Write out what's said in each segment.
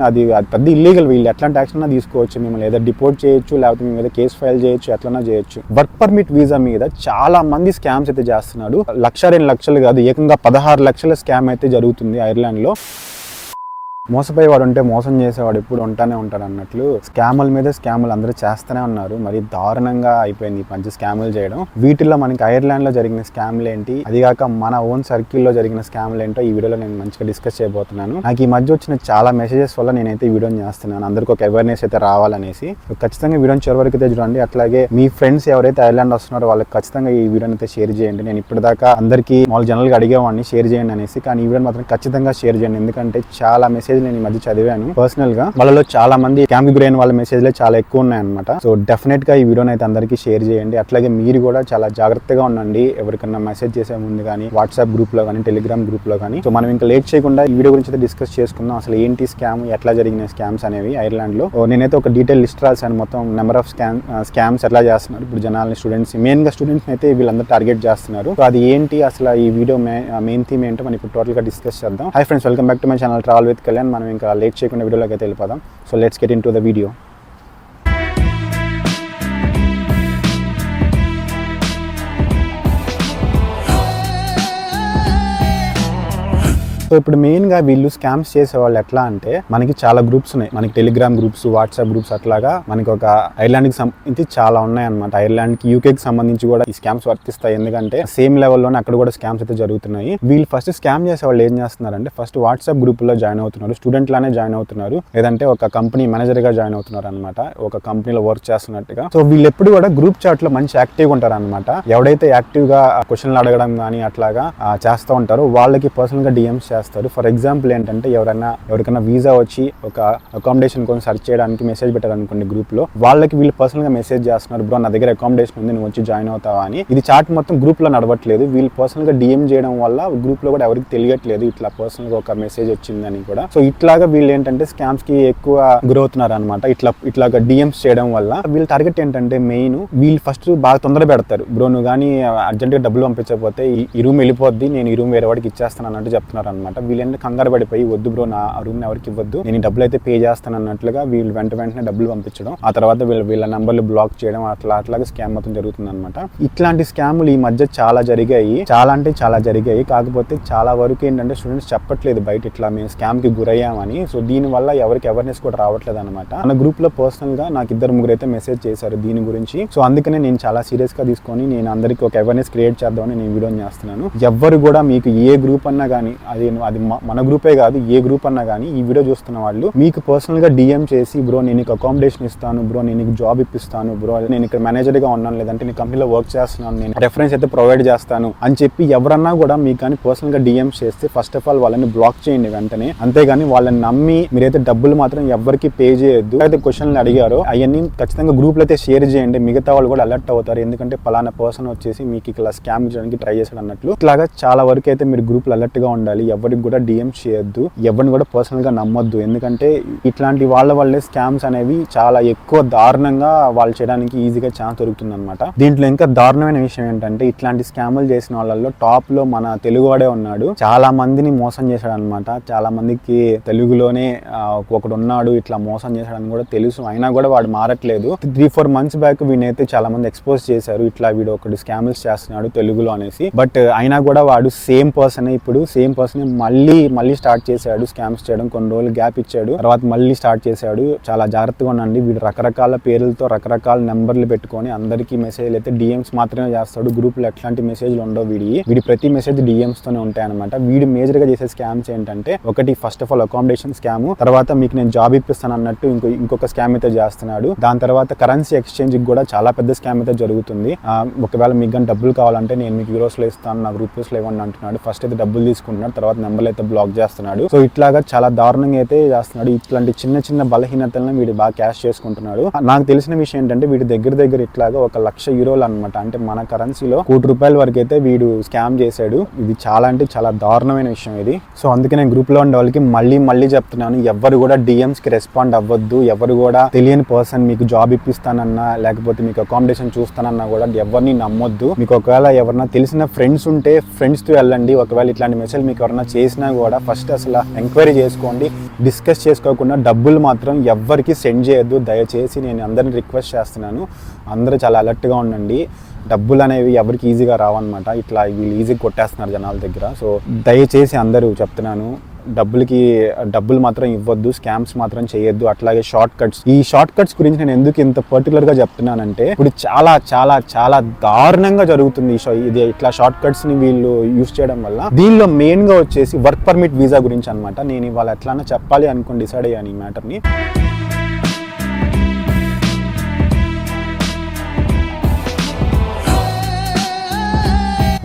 అది పెద్ద ఇల్లీగల్. వీళ్ళు ఎట్లాంటి యాక్షన్ తీసుకోవచ్చు, మిమ్మల్ని ఏదో డిపోర్ట్ చేయొచ్చు, లేకపోతే మీ మీద కేసు ఫైల్ చేయొచ్చు, ఎట్లన్నా చేయొచ్చు. వర్క్ పర్మిట్ వీసా మీద చాలా మంది స్కామ్స్ అయితే చేస్తున్నాడు. 1,02 లక్షలు కాదు, ఏకంగా 16 లక్షల స్కామ్ అయితే జరుగుతుంది ఐర్లాండ్ లో. మోసపోయేవాడు ఉంటే మోసం చేసేవాడు ఎప్పుడు ఉంటానే ఉంటాడు అన్నట్లు స్కాముల మీద స్కాములు అందరూ చేస్తూనే ఉన్నారు. మరి దారుణంగా అయిపోయింది మంచి స్కాములు చేయడం. వీటిల్లో మనకి ఐర్లాండ్ లో జరిగిన స్కాములు ఏంటి, అదిగాక మన ఓన్ సర్కిల్లో జరిగిన స్కాములు ఏంటో ఈ వీడియోలో నేను మంచిగా డిస్కస్ చేయబోతున్నాను. నాకు ఈ మధ్య వచ్చిన చాలా మెసేజెస్ వల్ల నేనైతే ఈ వీడియోని చేస్తున్నాను, అందరికీ ఒక అవేర్నెస్ అయితే రావాలనేసి. ఖచ్చితంగా వీడియోని చివరి వరకు అయితే చూడండి. అట్లాగే మీ ఫ్రెండ్స్ ఎవరైతే ఐర్లాండ్ వస్తున్నారో వాళ్ళకి ఖచ్చితంగా ఈ వీడియోని అయితే షేర్ చేయండి. నేను ఇప్పటిదాకా అందరికీ మామూలు జనరల్గా అడిగేవాడిని షేర్ చేయండి అనేసి, కానీ ఈ వీడియోని మాత్రం ఖచ్చితంగా షేర్ చేయండి. ఎందుకంటే చాలా మెసేజ్ నేను ఈ మధ్య చదివాను పర్సనల్ గా, వాళ్ళలో చాలా మంది స్కామ్ కి గురైన వాళ్ళ మెసేజ్లే చాలా ఎక్కువ ఉన్నాయన్నమాట. సో డెఫినెట్ గా ఈ వీడియోని అయితే అందరికీ షేర్ చేయండి. అట్లాగే మీరు కూడా చాలా జాగ్రత్తగా ఉండండి ఎవరికన్నా మెసేజ్ చేసే ముందు కానీ, వాట్సాప్ గ్రూప్ లో కానీ, టెలిగ్రామ్ గ్రూప్ లో కానీ. సో మనం ఇంకా లేట్ చేయకుండా ఈ వీడియో గురించి అయితే డిస్కస్ చేసుకుందాం. అసలు ఏంటి స్కామ్, ఎట్లా జరిగిన స్కామ్స్ అనేవి ఐర్లాండ్ లో. నేనైతే ఒక డీటెయిల్ లిస్ట్ రాశాను, మొత్తం నెంబర్ ఆఫ్ స్కామ్స్ ఎట్లా చేస్తున్నారు ఇప్పుడు జనాలని, స్టూడెంట్స్ మెయిన్ గా స్టూడెంట్స్ అయితే వీళ్ళందరూ టార్గెట్ చేస్తున్నారు. సో అది ఏంటి అసలు ఈ వీడియో మెయిన్ థీమ్ ఏంటో మనం ఇప్పుడు టోటల్ గా డిస్కస్ చేద్దాం. Hi friends, welcome back to my channel travel with Kalyan. మనం ఇంకా లేట్ చేయకుండా వీడియోలోకి అయితే వెళ్ళిపోదాం. So let's get into the video. So ఇప్పుడు మెయిన్ గా వీళ్ళు స్కామ్స్ చేసే వాళ్ళు ఎట్లా అంటే, మనకి చాలా గ్రూప్స్ ఉన్నాయి, మనకి టెలిగ్రామ్ గ్రూప్స్, వాట్సాప్ గ్రూప్స్, అట్లాగా మనకి ఒక ఐర్లాండ్ కి సంబంధించి చాలా ఉన్నాయి అనమాట. ఐర్లాండ్ కి, యూకే కి సంబంధించి కూడా ఈ స్కామ్స్ వర్తిస్తాయి. ఎందుకంటే సేమ్ లెవెల్లోనే అక్కడ కూడా స్కామ్స్ అయితే జరుగుతున్నాయి. వీళ్ళు ఫస్ట్ స్కామ్ చేసే వాళ్ళు ఏం చేస్తున్నారంటే, ఫస్ట్ వాట్సాప్ గ్రూప్ లో జాయిన్ అవుతున్నారు, స్టూడెంట్ లానే జాయిన్ అవుతున్నారు, లేదంటే ఒక కంపెనీ మేనేజర్ గా జాయిన్ అవుతున్నారు అనమాట, ఒక కంపెనీలో వర్క్ చేస్తున్నట్టుగా. సో వీళ్ళు ఎప్పుడు కూడా గ్రూప్ చాట్ లో మంచి యాక్టివ్ ఉంటారు అనమాట. ఎవడైతే యాక్టివ్ గా క్వశ్చన్లు అడగడం కానీ అట్లాగా చేస్తూ ఉంటారో వాళ్ళకి పర్సనల్ గా డిఎంస్ చేస్తారు. ఫర్ ఎగ్జాంపుల్ ఏంటంటే, ఎవరికైనా వీసా వచ్చి ఒక అకామిడేషన్ కోసం సెర్చ్ చేయడానికి మెసేజ్ పెట్టారు అనుకోండి గ్రూప్ లో, వాళ్ళకి వీళ్ళు పర్సనల్ గా మెసేజ్ చేస్తున్నారు, బ్రో నా దగ్గర అకామిడేషన్ ఉంది, నువ్వు వచ్చి జాయిన్ అవుతావా అని. ఇది చాట్ మొత్తం గ్రూప్ లో నడవట్లేదు, వీళ్ళు పర్సనల్ గా డిఎం చేయడం వల్ల గ్రూప్ లో కూడా ఎవరికి తెలియట్లేదు ఇట్లా పర్సనల్ గా ఒక మెసేజ్ వచ్చిందని కూడా. సో ఇట్లాగా వీళ్ళు ఏంటంటే స్కామ్స్ కి ఎక్కువ గురవుతున్నారు అనమాట. ఇట్లాగా డిఎంస్ చేయడం వల్ల వీళ్ళ టార్గెట్ ఏంటంటే, మెయిన్ వీళ్ళు ఫస్ట్ బాగా తొందర పెడతారు, బ్రో నువ్వు కానీ అర్జెంట్ గా డబ్బులు పంపించకపోతే ఈ రూమ్ వెళ్ళిపోద్ది, నేను ఈ రూమ్ వేరే వాడికి ఇచ్చేస్తాను అన్నట్టు చెప్తున్నారు అనమాట. వీళ్ళంటే కంగారు పడిపోయి, వద్దు బ్రో నా రూమ్ ఎవరికి ఇవ్వద్దు, నేను డబ్బులు అయితే పే చేస్తాను అన్నట్లుగా వీళ్ళు వెంటనే డబ్బులు పంపించడం, ఆ తర్వాత వీళ్ళ నంబర్లు బ్లాక్ చేయడం, అట్లాగా స్కామ్ మొత్తం జరుగుతుంది అనమాట. ఇట్లాంటి స్కాములు ఈ మధ్య చాలా జరిగాయి, చాలా అంటే చాలా జరిగాయి. కాకపోతే చాలా వరకు ఏంటంటే స్టూడెంట్స్ చెప్పట్లేదు బయట ఇట్లా మేము స్కామ్ కి గురయ్యామని. సో దీని వల్ల ఎవరికి అవేర్నెస్ కూడా రావట్లేదు అనమాట. మన గ్రూప్ లో పర్సనల్ గా నాకు 2-3 అయితే మెసేజ్ చేశారు దీని గురించి. సో అందుకనే నేను చాలా సీరియస్ గా తీసుకొని నేను అందరికి ఒక అవేర్నెస్ క్రియేట్ చేద్దామని నేను వీడియో చేస్తున్నాను. ఎవ్వరు కూడా మీకు ఏ గ్రూప్ అన్నా కానీ, అది మన గ్రూపే కాదు ఏ గ్రూప్ అన్నా కానీ, ఈ వీడియో చూస్తున్న వాళ్ళు మీకు పర్సనల్ గా డిఎం చేసి, బ్రో నేను నీకు అకామిడేషన్ ఇస్తాను, బ్రో నేను నీకు జాబ్ ఇప్పిస్తాను, బ్రో నేను ఇక్కడ మేనేజర్ గా ఉన్నాను, లేదంటే నీ కంపెనీలో వర్క్ చేస్తున్నాను, నేను రెఫరెన్స్ అయితే ప్రొవైడ్ చేస్తాను అని చెప్పి ఎవరన్నా కూడా మీకు కానీ పర్సనల్ గా డిఎం చేస్తే ఫస్ట్ ఆఫ్ ఆల్ వాళ్ళని బ్లాక్ చేయండి వెంటనే. అంతేగాని వాళ్ళని నమ్మి మీరైతే డబ్బులు మాత్రం ఎవరికి పే చేయొద్దు. అయితే క్వశ్చన్లు అడిగారో అవన్నీ ఖచ్చితంగా గ్రూప్ లో అయితే షేర్ చేయండి, మిగతా వాళ్ళు కూడా అలర్ట్ అవుతారు. ఎందుకంటే పలానా పర్సన్ వచ్చేసి మీకు ఇలా స్కామ్ చేయడానికి ట్రై చేశాడు అన్నట్లు. ఇట్లాగా చాలా వరకు అయితే మీరు గ్రూప్ లో అలర్ట్ గా ఉండాలి, ఎవరికి కూడా డిఎం చేయొద్దు, ఎవరిని కూడా పర్సనల్ గా నమ్మొద్దు. ఎందుకంటే ఇట్లాంటి వాళ్ళ వల్లే స్కామ్స్ అనేవి చాలా ఎక్కువ దారుణంగా వాళ్ళు చేయడానికి ఈజీగా ఛాన్స్ దొరుకుతుంది అనమాట. దీంట్లో ఇంకా దారుణమైన విషయం ఏంటంటే, ఇట్లాంటి స్కాములు చేసిన వాళ్ళలో టాప్ లో మన తెలుగువాడే ఉన్నాడు. చాలా మందిని మోసం చేశాడు అనమాట. చాలా మందికి తెలుగులోనే ఒకడు ఉన్నాడు ఇట్లా మోసం చేశాడని కూడా తెలుసు, అయినా కూడా వాడు మారట్లేదు. 3-4 months బ్యాక్ వీనైతే చాలా మంది ఎక్స్పోజ్ చేశారు, ఇట్లా వీడు ఒకటి స్కామ్స్ చేస్తున్నాడు తెలుగులో అనేసి. బట్ అయినా కూడా వాడు సేమ్ పర్సన్ మళ్ళీ స్టార్ట్ చేశాడు స్కామ్స్ చేయడం. కొన్ని రోజులు గ్యాప్ ఇచ్చాడు, తర్వాత మళ్ళీ స్టార్ట్ చేశాడు. చాలా జాగ్రత్తగా ఉండండి. వీడు రకరకాల పేర్లతో రకరకాల నెంబర్లు పెట్టుకొని అందరికీ మెసేజ్లు అయితే డిఎంస్ మాత్రమే చేస్తాడు. గ్రూప్ లో ఎట్లాంటి మెసేజ్లు ఉండవు వీడి ప్రతి మెసేజ్ డిఎంస్ తోనే ఉంటాయి అనమాట. వీడు మేజర్ గా చేసే స్కామ్స్ ఏంటంటే, ఒకటి first of all accommodation scam, తర్వాత మీకు నేను జాబ్ ఇప్పిస్తాను అన్నట్టు ఇంకొక స్కామ్ అయితే చేస్తున్నాడు. దాని తర్వాత కరెన్సీ ఎక్స్చేంజ్ కూడా చాలా పెద్ద స్కామ్ అయితే జరుగుతుంది. ఒకవేళ మీకు కానీ డబ్బులు కావాలంటే నేను మీకు యూరోస్ లో ఇస్తాను, నాకు రూపీస్ లో ఇవ్వండి అంటున్నాడు. ఫస్ట్ అయితే డబ్బులు తీసుకుంటున్నాడు, తర్వాత నెంబర్లు అయితే బ్లాక్ చేస్తున్నాడు. సో ఇట్లాగా చాలా దారుణంగా అయితే చేస్తున్నాడు. ఇట్లాంటి చిన్న బలహీనతలను వీడు బాగా క్యాష్ చేసుకుంటున్నాడు. నాకు తెలిసిన విషయం ఏంటంటే, వీడి దగ్గర ఇట్లాగా 1,00,000 యూరోలు అనమాట, అంటే మన కరెన్సీలో ₹1,00,000 వరకు అయితే వీడు స్కామ్ చేశాడు. ఇది చాలా అంటే చాలా దారుణమైన విషయం ఇది. సో అందుకే నేను గ్రూప్ లో ఉండే వాళ్ళకి మళ్ళీ చెప్తున్నాను, ఎవరు కూడా డిఎంస్ కి రెస్పాండ్ అవ్వద్దు. ఎవరు కూడా తెలియని పర్సన్ మీకు జాబ్ ఇప్పిస్తానన్నా, లేకపోతే మీకు అకామిడేషన్ చూస్తానన్నా కూడా ఎవరిని నమ్మొద్దు. మీకు ఒకవేళ ఎవరన్నా తెలిసిన ఫ్రెండ్స్ ఉంటే ఫ్రెండ్స్ తో వెళ్ళండి. ఒకవేళ ఇట్లాంటి మెసేజ్ మీకు ఎవరైనా చేసినా కూడా ఫస్ట్ అసలు ఎంక్వైరీ చేసుకోండి. డిస్కస్ చేసుకోకుండా డబ్బులు మాత్రం ఎవ్వరికి సెండ్ చేయొద్దు దయచేసి. నేను అందరిని రిక్వెస్ట్ చేస్తున్నాను, అందరూ చాలా అలర్ట్గా ఉండండి. డబ్బులు అనేవి ఎవరికి ఈజీగా రావన్నమాట, ఇట్లా వీళ్ళు ఈజీగా కొట్టేస్తున్నారు జనాల దగ్గర. సో దయచేసి అందరూ చెప్తున్నాను, డబ్బులు మాత్రం ఇవ్వద్దు, స్కామ్స్ మాత్రం చేయొద్దు. అట్లాగే ఈ షార్ట్ కట్స్ గురించి నేను ఎందుకు ఇంత పర్టికులర్గా చెప్తున్నానంటే, ఇప్పుడు చాలా చాలా చాలా దారుణంగా జరుగుతుంది ఇది ఇట్లా షార్ట్ కట్స్ ని వీళ్ళు యూస్ చేయడం వల్ల. దీనిలో మెయిన్ గా వచ్చేసి వర్క్ పర్మిట్ వీసా గురించి అనమాట. నేను ఇవాళ ఎట్లానో చెప్పాలి అనుకుని డిసైడ్ అయ్యాను ఈ మ్యాటర్ని.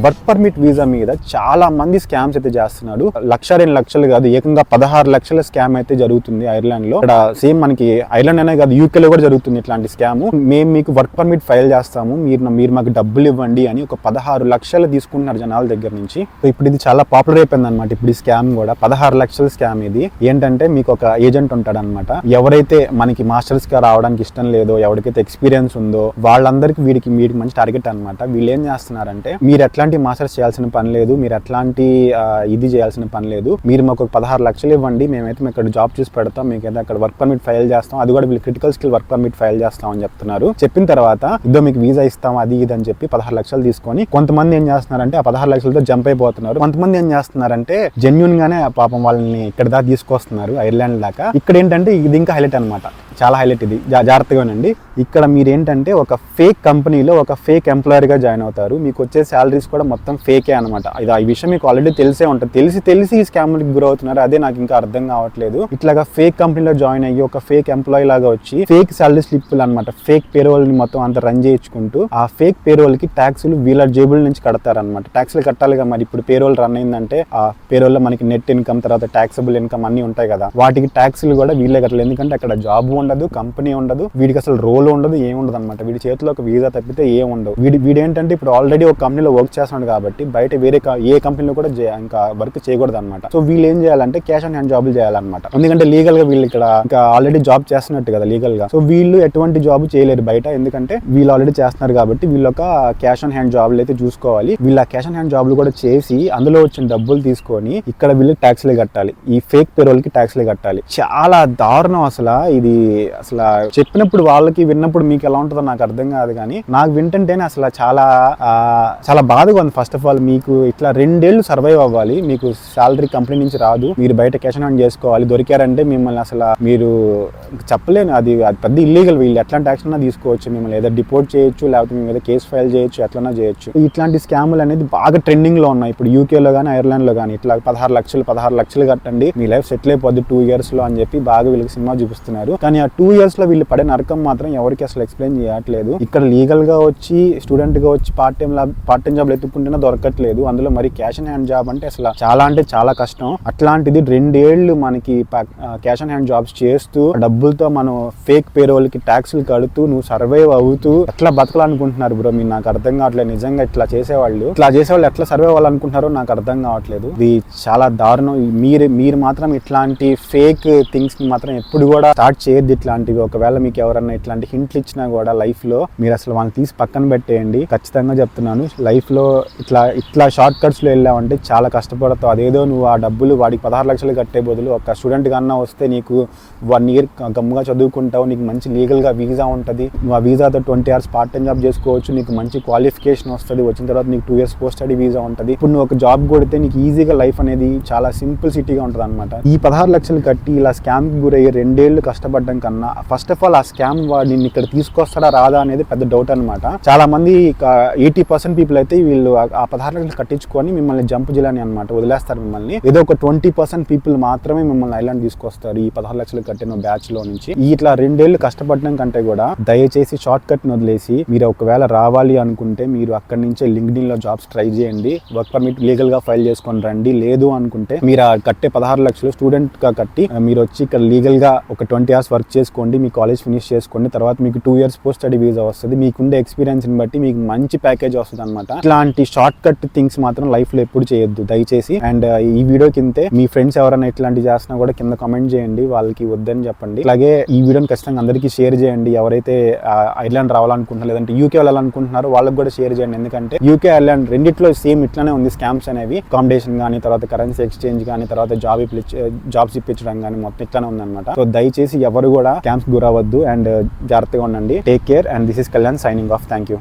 వర్క్ పర్మిట్ వీసా మీద చాలా మంది స్కామ్స్ అయితే చేస్తున్నాడు. 1,02,00,000 కాదు, ఏకంగా 16 లక్షల స్కామ్ అయితే జరుగుతుంది ఐర్లాండ్ లో. ఇక్కడ సేమ్ మనకి ఐర్లాండ్ అనే కాదు, యూకే లో కూడా జరుగుతుంది ఇట్లాంటి స్కామ్. మేము మీకు వర్క్ పర్మిట్ ఫైల్ చేస్తాము, మీరు మాకు డబ్బులు ఇవ్వండి అని ఒక 16 లక్షలు తీసుకుంటున్నారు జనాల దగ్గర నుంచి. ఇప్పుడు ఇది చాలా పాపులర్ అయిపోయింది అనమాట. ఇప్పుడు ఈ స్కామ్ కూడా 16 లక్షల స్కామ్. ఇది ఏంటంటే మీకు ఒక ఏజెంట్ ఉంటాడు అనమాట. ఎవరైతే మనకి మాస్టర్స్ గా రావడానికి ఇష్టం లేదో, ఎవరికైతే ఎక్స్పీరియన్స్ ఉందో వాళ్ళందరికీ వీడికి మంచి టార్గెట్ అనమాట. వీళ్ళు ఏం చేస్తున్నారంటే, మీరు ఎట్లాంటి మాస్టర్స్ చేయాల్సిన పని లేదు, మీరు ఎట్లాంటి ఇది చేయాల్సిన పని లేదు, మీరు మాకు 16 లక్షలు ఇవ్వండి, మేమైతే మీకు ఇక్కడ జాబ్ చూసి పెడతాం, మీకైతే అక్కడ వర్క్ పర్మిట్ ఫైల్ చేస్తాం, అది కూడా వీళ్ళు critical skill work permit file చేస్తాం అని చెప్తున్నారు. చెప్పిన తర్వాత ఇదో మీకు వీసా ఇస్తాం అది ఇది అని చెప్పి 16 లక్షలు తీసుకొని కొంతమంది ఏం చేస్తున్నారంటే ఆ 16 లక్షలతో జంప్ అయిపోతున్నారు. కొంతమంది ఏం చేస్తున్నారంటే జెన్యూన్ గానే పాపం వాళ్ళని ఇక్కడ దాకా తీసుకొస్తున్నారు, ఐర్లాండ్ దాకా. ఇక్కడ ఏంటంటే ఇది ఇంకా హైలైట్ అనమాట, చాలా హైలైట్. ఇది జాగ్రత్తగానండి. ఇక్కడ మీరు ఏంటంటే ఒక ఫేక్ కంపెనీలో ఒక ఫేక్ ఎంప్లాయర్ గా జాయిన్ అవుతారు. మీకు వచ్చే శాలరీస్ కూడా మొత్తం ఫేకే అనమాట. ఈ విషయం మీకు ఆల్రెడీ తెలిసే ఉంటుంది. తెలిసి ఈ స్కామ్లకు గురవుతున్నారు. అదే నాకు ఇంకా అర్థం కావట్లేదు. ఇట్లాగా ఫేక్ కంపెనీలో జాయిన్ అయ్యి ఒక ఫేక్ ఎంప్లాయీ లాగా వచ్చి ఫేక్ శాలరీ స్లిప్లు అనమాట, ఫేక్ పేరోల్ ని మొత్తం అంతా రన్ చేయించుకుంటూ ఆ ఫేక్ పేరోల్ కి ట్యాక్సులు వీళ్ళ జేబుల నుంచి కడతారనమాట. ట్యాక్సులు కట్టాలిగా మరి. ఇప్పుడు పేరోల్ రన్ అయిందంటే ఆ పేరోల్ లో మనకి నెట్ ఇన్కమ్ తర్వాత ట్యాక్సబుల్ ఇన్కమ్ అన్ని ఉంటాయి కదా, వాటికి ట్యాక్సులు కూడా వీళ్ళే కట్టాలి. ఎందుకంటే అక్కడ జాబ్ ఉండదు, కంపెనీ ఉండదు, వీడికి అసలు రోల్ ఉండదు, ఏం ఉండదు అనమాట. వీడి చేతిలో ఒక వీసా తప్పితే ఏం ఉండవు. వీడేంటంటే ఇప్పుడు ఆల్రెడీ ఒక కంపెనీలో వర్క్ చేస్తున్నాడు కాబట్టి బయట వేరే ఏ కంపెనీలో కూడా ఇంకా వర్క్ చేయకూడదు అనమాట. సో వీళ్ళు ఏం చేయాలంటే క్యాష్ ఆన్ హ్యాండ్ జాబులు చేయాలన్నమాట. ఎందుకంటే లీగల్ గా వీళ్ళు ఇక్కడ ఇంకా ఆల్రెడీ జాబ్ చేస్తున్నట్టు కదా లీగల్ గా. సో వీళ్ళు ఎటువంటి జాబ్ చేయలేరు బయట, ఎందుకంటే వీళ్ళు ఆల్రెడీ చేస్తున్నారు కాబట్టి వీళ్ళు ఒక క్యాష్ ఆన్ హ్యాండ్ జాబ్లు అయితే చూసుకోవాలి. వీళ్ళు ఆ క్యాష్ ఆన్ హ్యాండ్ జాబ్లు కూడా చేసి అందులో వచ్చిన డబ్బులు తీసుకొని ఇక్కడ వీళ్ళు ట్యాక్స్లే కట్టాలి, ఈ ఫేక్ పేరోల్ కి ట్యాక్స్లే కట్టాలి. చాలా దారుణం అసలు ఇది. అసలు చెప్పినప్పుడు వాళ్ళకి విన్నప్పుడు మీకు ఎలా ఉంటుందో నాకు అర్థం కాదు, కానీ నాకు వింటుంటేనే అసలు చాలా బాధగా ఉంది. ఫస్ట్ ఆఫ్ ఆల్ మీకు ఇట్లా 2 ఏళ్ళు సర్వైవ్ అవ్వాలి, మీకు శాలరీ కంపెనీ నుంచి రాదు, మీరు బయట క్యాష్ ఆన్ హ్యాండ్ చేసుకోవాలి. దొరికారంటే మిమ్మల్ని అసలు మీరు చెప్పలేను, అది పెద్ద ఇల్లీగల్. వీళ్ళు ఎట్లాంటి యాక్షన్ తీసుకోవచ్చు, మిమ్మల్ని ఏదో డిపోర్ట్ చేయొచ్చు, లేకపోతే మేము ఏదో కేసు ఫైల్ చేయొచ్చు, ఎట్లన్నా చేయొచ్చు. ఇట్లాంటి స్కాములు అనేది బాగా ట్రెండింగ్ లో ఉన్నాయి ఇప్పుడు యూకేలో కానీ ఐర్లాండ్ లో కానీ. ఇట్లా 16 లక్షలు కట్టండి, మీ లైఫ్ సెటిల్ అయిపోద్ది 2 years లో అని చెప్పి బాగా వీళ్ళకి సినిమా చూపిస్తున్నారు. కానీ ఆ 2 years లో వీళ్ళు పడే నరకం మాత్రం ఎవరికి అసలు ఎక్స్ప్లెయిన్ చేయట్లేదు. ఇక్కడ లీగల్ గా వచ్చి స్టూడెంట్ గా వచ్చి పార్ట్ టైం జాబ్ ఎత్తుకుంటున్నా దొరకట్లేదు. అందులో మరి క్యాష్ ఆన్ హ్యాండ్ జాబ్ అంటే అసలు చాలా కష్టం. అట్లాంటిది 2 ఏళ్ళు మనకి క్యాష్ ఆన్ హ్యాండ్ జాబ్స్ చేస్తూ డబ్బులతో మనం ఫేక్ పేరోల్ కి ట్యాక్స్లు కడుతూ నువ్వు సర్వైవ్ అవుతూ ఎట్లా బతకాలనుకుంటున్నారు బ్రో? మీరు నాకు అర్థం కావట్లేదు. నిజంగా ఇట్లా చేసేవాళ్ళు ఎట్లా సర్వైవ్ అవ్వాలనుకుంటున్నారో నాకు అర్థం కావట్లేదు. ఇది చాలా దారుణం. మీరు మాత్రం ఇట్లాంటి ఫేక్ థింగ్స్ ని మాత్రం ఎప్పుడు కూడా స్టార్ట్ చేయొద్దు. ఇట్లాంటివి ఒకవేళ మీకు ఎవరన్నా ఇట్లాంటి హింట్లు ఇచ్చినా కూడా లైఫ్ లో మీరు అసలు వాళ్ళని తీసి పక్కన పెట్టేయండి. ఖచ్చితంగా చెప్తున్నాను, లైఫ్ లో ఇట్లా షార్ట్ కట్స్ లో వెళ్ళావంటే చాలా కష్టపడతావు. అదేదో నువ్వు ఆ డబ్బులు వాడికి 16 లక్షలు కట్టే బదులు ఒక స్టూడెంట్ కన్నా వస్తే నీకు 1 year గమ్ముగా చదువుకుంటావు, నీకు మంచి లీగల్ గా వీసా ఉంటుంది, నువ్వు ఆ వీసాతో 20 hours పార్ట్ టైం జాబ్ చేసుకోవచ్చు, నీకు మంచి క్వాలిఫికేషన్ వస్తుంది, వచ్చిన తర్వాత నీకు 2 years పోస్ట్ స్టడీ వీసా ఉంటుంది. ఇప్పుడు నువ్వు ఒక జాబ్ కొడితే నీకు ఈజీగా లైఫ్ అనేది చాలా సింపుల్ సిటీగా ఉంటుంది అనమాట. ఈ 16 లక్షలు కట్టి ఇలా స్కామ్ కి గురయ్యి 2 ఏళ్ళు కష్టపడడం కన్నా ఫస్ట్ ఆఫ్ ఆల్ ఆ స్కామ్ వాడిని ఇక్కడ తీసుకొస్తాడా రాదా అనేది పెద్ద డౌట్ అనమాట. చాలా మంది 80% పీపుల్ అయితే వీళ్ళు ఆ 16 లక్షలు కట్టించుకొని మిమ్మల్ని జంప్ చేయాలని అనమాట వదిలేస్తారు మిమ్మల్ని. ఏదో ఒక 20% పీపుల్ మాత్రమే మిమ్మల్ని ఐలాండ్ తీసుకొస్తారు ఈ 16 లక్షలు కట్టిన బ్యాచ్ లో నుంచి. ఇట్లా 2 ఏళ్ళు కష్టపడడం కంటే కూడా దయచేసి షార్ట్ కట్ ని వదిలేసి మీరు ఒకవేళ రావాలి అనుకుంటే మీరు అక్కడి నుంచే లింక్డ్ఇన్ లో జాబ్స్ ట్రై చేయండి, వర్క్ పర్మిట్ లీగల్ గా ఫైల్ చేసుకొని రండి. లేదు అనుకుంటే మీరు కట్టే 16 లక్షలు స్టూడెంట్ గా కట్టి మీరు వచ్చి ఇక్కడ లీగల్ గా ఒక 20 hours వర్క్ చేసుకోండి, మీ కాలేజ్ ఫినిష్ చేసుకోండి, తర్వాత మీకు 2 years పోస్ట్ స్టడీ వీసా వస్తుంది. మీకుండే ఎక్స్పీరియన్స్ని బట్టి మీకు మంచి ప్యాకేజ్ వస్తుంది అనమాట. ఇట్లాంటి షార్ట్ కట్ థింగ్స్ మాత్రం లైఫ్లో ఎప్పుడు చేయొద్దు దయచేసి. అండ్ ఈ వీడియో కింద మీ ఫ్రెండ్స్ ఎవరైనా ఇట్లాంటివి చేస్తున్నా కూడా కింద కామెంట్ చేయండి, వాళ్ళకి వద్దని చెప్పండి. అలాగే ఈ వీడియోని ఖచ్చితంగా అందరికీ షేర్ చేయండి. ఎవరైతే ఐర్లాండ్ రావాలనుకుంటున్నారు లేదంటే యూకే వెళ్ళాలనుకుంటున్నారో వాళ్ళకి కూడా షేర్ చేయండి. ఎందుకంటే యూకే ఐర్లాండ్ రెండిట్లో సేమ్ ఇట్లానే ఉంది స్కామ్స్ అనేవి. అకామిడేషన్ కానీ, తర్వాత కరెన్సీ ఎక్స్చేంజ్ కానీ, తర్వాత జాబ్స్ ఇప్పించడం కానీ మొత్తం ఇట్లానే ఉందన్నమాట. సో దయచేసి ఎవరు కూడా స్కామ్స్ గురవద్దు అండ్ జాగ్రత్తగా ఉండండి. Take care and this is Kalyan signing off. Thank you.